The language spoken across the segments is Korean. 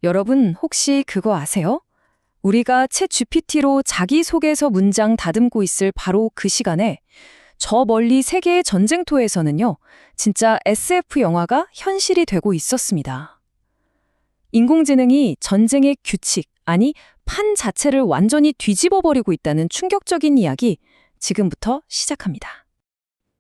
여러분, 혹시 그거 아세요? 우리가 챗 GPT로 자기소개서 문장 다듬고 있을 바로 그 시간에 저 멀리 세계의 전쟁터에서는요, 진짜 SF 영화가 현실이 되고 있었습니다. 인공지능이 전쟁의 규칙, 아니, 판 자체를 완전히 뒤집어버리고 있다는 충격적인 이야기, 지금부터 시작합니다.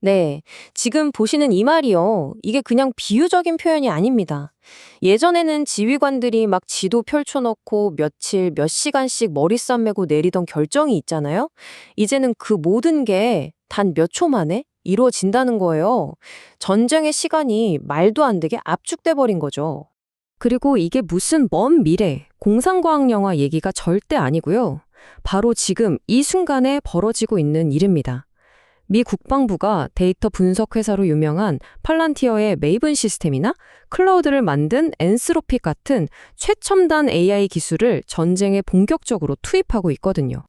네, 지금 보시는 이 말이요. 이게 그냥 비유적인 표현이 아닙니다. 예전에는 지휘관들이 막 지도 펼쳐놓고 며칠, 몇 시간씩 머리싸 매고 내리던 결정이 있잖아요. 이제는 그 모든 게 단 몇 초 만에 이루어진다는 거예요. 전쟁의 시간이 말도 안 되게 압축돼 버린 거죠. 그리고 이게 무슨 먼 미래, 공상과학 영화 얘기가 절대 아니고요. 바로 지금 이 순간에 벌어지고 있는 일입니다. 미 국방부가 데이터 분석 회사로 유명한 팔란티어의 메이븐 시스템이나 클라우드를 만든 엔스로픽 같은 최첨단 AI 기술을 전쟁에 본격적으로 투입하고 있거든요.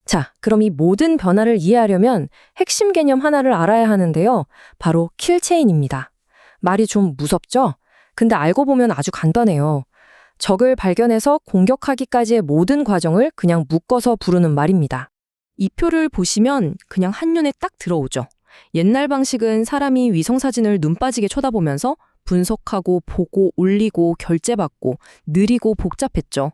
자, 그럼 이 모든 변화를 이해하려면 핵심 개념 하나를 알아야 하는데요. 바로 킬체인입니다. 말이 좀 무섭죠? 근데 알고 보면 아주 간단해요. 적을 발견해서 공격하기까지의 모든 과정을 그냥 묶어서 부르는 말입니다. 이 표를 보시면 그냥 한눈에 딱 들어오죠. 옛날 방식은 사람이 위성사진을 눈 빠지게 쳐다보면서 분석하고 보고 올리고 결제받고 느리고 복잡했죠.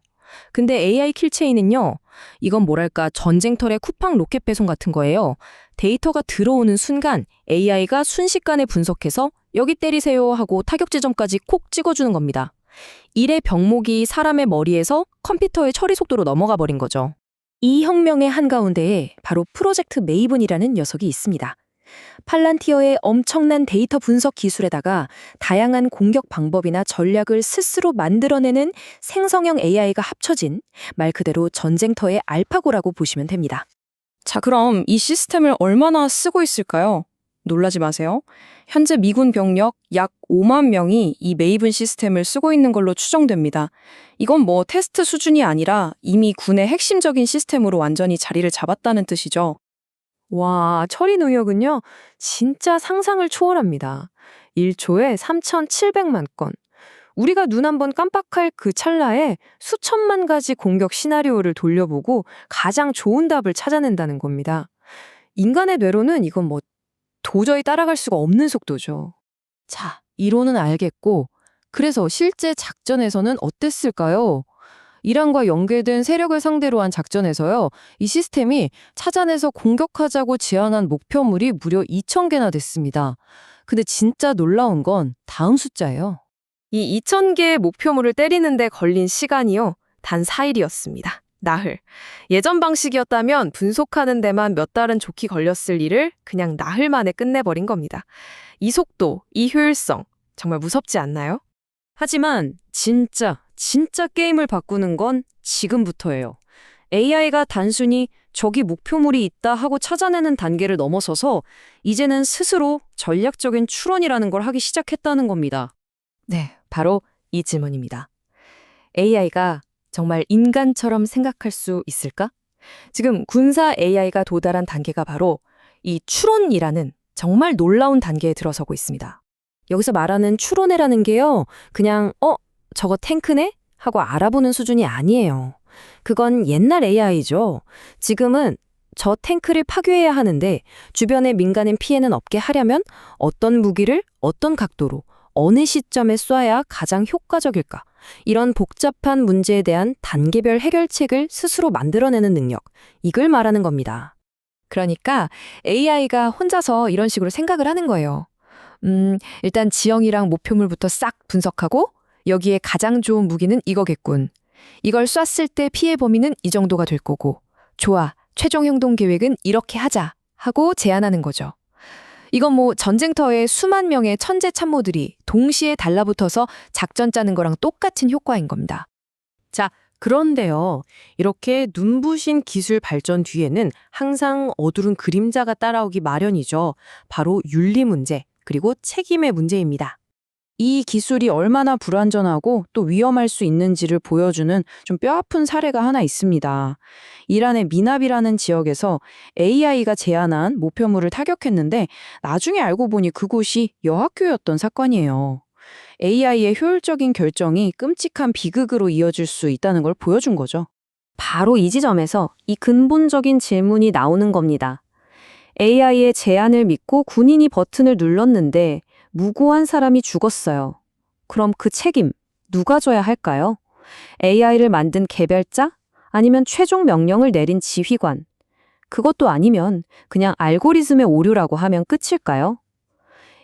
근데 AI 킬체인은요, 이건 뭐랄까 전쟁터의 쿠팡 로켓 배송 같은 거예요. 데이터가 들어오는 순간 AI가 순식간에 분석해서 여기 때리세요 하고 타격 지점까지 콕 찍어주는 겁니다. 일의 병목이 사람의 머리에서 컴퓨터의 처리 속도로 넘어가 버린 거죠. 이 혁명의 한가운데에 바로 프로젝트 메이븐이라는 녀석이 있습니다. 팔란티어의 엄청난 데이터 분석 기술에다가 다양한 공격 방법이나 전략을 스스로 만들어내는 생성형 AI가 합쳐진 말 그대로 전쟁터의 알파고라고 보시면 됩니다. 자, 그럼 이 시스템을 얼마나 쓰고 있을까요? 놀라지 마세요. 현재 미군 병력 약 5만 명이 이 메이븐 시스템을 쓰고 있는 걸로 추정됩니다. 이건 뭐 테스트 수준이 아니라 이미 군의 핵심적인 시스템으로 완전히 자리를 잡았다는 뜻이죠. 와, 처리 능력은요, 진짜 상상을 초월합니다. 1초에 3,700만 건. 우리가 눈 한번 깜빡할 그 찰나에 수천만 가지 공격 시나리오를 돌려보고 가장 좋은 답을 찾아낸다는 겁니다. 인간의 뇌로는 이건 뭐 도저히 따라갈 수가 없는 속도죠. 자, 이론은 알겠고, 그래서 실제 작전에서는 어땠을까요? 이란과 연계된 세력을 상대로 한 작전에서요, 이 시스템이 찾아내서 공격하자고 제안한 목표물이 무려 2,000개나 됐습니다. 근데 진짜 놀라운 건 다음 숫자예요. 이 2,000개의 목표물을 때리는데 걸린 시간이요, 단 4일이었습니다. 나흘. 예전 방식이었다면 분석하는 데만 몇 달은 좋게 걸렸을 일을 그냥 나흘 만에 끝내버린 겁니다. 이 속도, 이 효율성, 정말 무섭지 않나요? 하지만 진짜 게임을 바꾸는 건 지금부터예요. AI가 단순히 저기 목표물이 있다 하고 찾아내는 단계를 넘어서서 이제는 스스로 전략적인 추론이라는 걸 하기 시작했다는 겁니다. 네, 바로 이 질문입니다. AI가 정말 인간처럼 생각할 수 있을까? 지금 군사 AI가 도달한 단계가 바로 이 추론이라는 정말 놀라운 단계에 들어서고 있습니다. 여기서 말하는 추론이라는 게요, 그냥 저거 탱크네? 하고 알아보는 수준이 아니에요. 그건 옛날 AI죠. 지금은 저 탱크를 파괴해야 하는데 주변의 민간인 피해는 없게 하려면 어떤 무기를 어떤 각도로 어느 시점에 쏴야 가장 효과적일까? 이런 복잡한 문제에 대한 단계별 해결책을 스스로 만들어내는 능력, 이걸 말하는 겁니다. 그러니까 AI가 혼자서 이런 식으로 생각을 하는 거예요. 일단 지형이랑 목표물부터 싹 분석하고 여기에 가장 좋은 무기는 이거겠군. 이걸 쐈을 때 피해 범위는 이 정도가 될 거고. 좋아, 최종 행동 계획은 이렇게 하자 하고 제안하는 거죠. 이건 뭐 전쟁터에 수만 명의 천재 참모들이 동시에 달라붙어서 작전 짜는 거랑 똑같은 효과인 겁니다. 자, 그런데요. 이렇게 눈부신 기술 발전 뒤에는 항상 어두른 그림자가 따라오기 마련이죠. 바로 윤리 문제, 그리고 책임의 문제입니다. 이 기술이 얼마나 불완전하고 또 위험할 수 있는지를 보여주는 좀 뼈아픈 사례가 하나 있습니다. 이란의 미납이라는 지역에서 AI가 제안한 목표물을 타격했는데 나중에 알고 보니 그곳이 여학교였던 사건이에요. AI의 효율적인 결정이 끔찍한 비극으로 이어질 수 있다는 걸 보여준 거죠. 바로 이 지점에서 이 근본적인 질문이 나오는 겁니다. AI의 제안을 믿고 군인이 버튼을 눌렀는데 무고한 사람이 죽었어요. 그럼 그 책임 누가 져야 할까요? AI를 만든 개발자? 아니면 최종 명령을 내린 지휘관? 그것도 아니면 그냥 알고리즘의 오류라고 하면 끝일까요?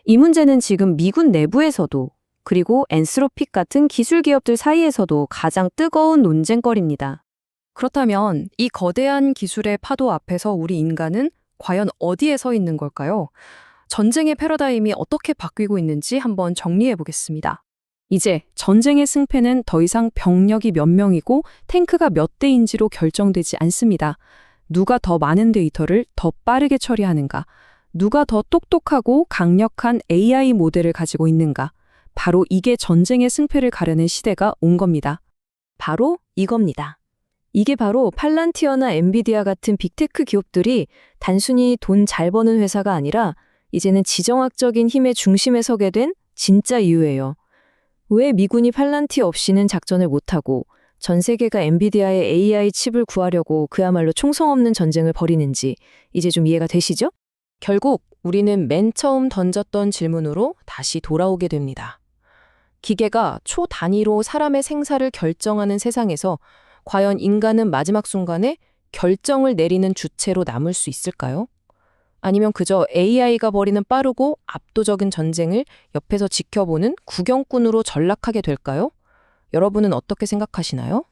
이 문제는 지금 미군 내부에서도 그리고 엔스로픽 같은 기술 기업들 사이에서도 가장 뜨거운 논쟁거리입니다. 그렇다면 이 거대한 기술의 파도 앞에서 우리 인간은 과연 어디에 서 있는 걸까요? 전쟁의 패러다임이 어떻게 바뀌고 있는지 한번 정리해 보겠습니다. 이제 전쟁의 승패는 더 이상 병력이 몇 명이고 탱크가 몇 대인지로 결정되지 않습니다. 누가 더 많은 데이터를 더 빠르게 처리하는가? 누가 더 똑똑하고 강력한 AI 모델을 가지고 있는가? 바로 이게 전쟁의 승패를 가르는 시대가 온 겁니다. 바로 이겁니다. 이게 바로 팔란티어나 엔비디아 같은 빅테크 기업들이 단순히 돈 잘 버는 회사가 아니라 이제는 지정학적인 힘의 중심에 서게 된 진짜 이유예요. 왜 미군이 팔란티어 없이는 작전을 못하고 전 세계가 엔비디아의 AI 칩을 구하려고 그야말로 총성 없는 전쟁을 벌이는지 이제 좀 이해가 되시죠? 결국 우리는 맨 처음 던졌던 질문으로 다시 돌아오게 됩니다. 기계가 초 단위로 사람의 생사를 결정하는 세상에서 과연 인간은 마지막 순간에 결정을 내리는 주체로 남을 수 있을까요? 아니면 그저 AI가 벌이는 빠르고 압도적인 전쟁을 옆에서 지켜보는 구경꾼으로 전락하게 될까요? 여러분은 어떻게 생각하시나요?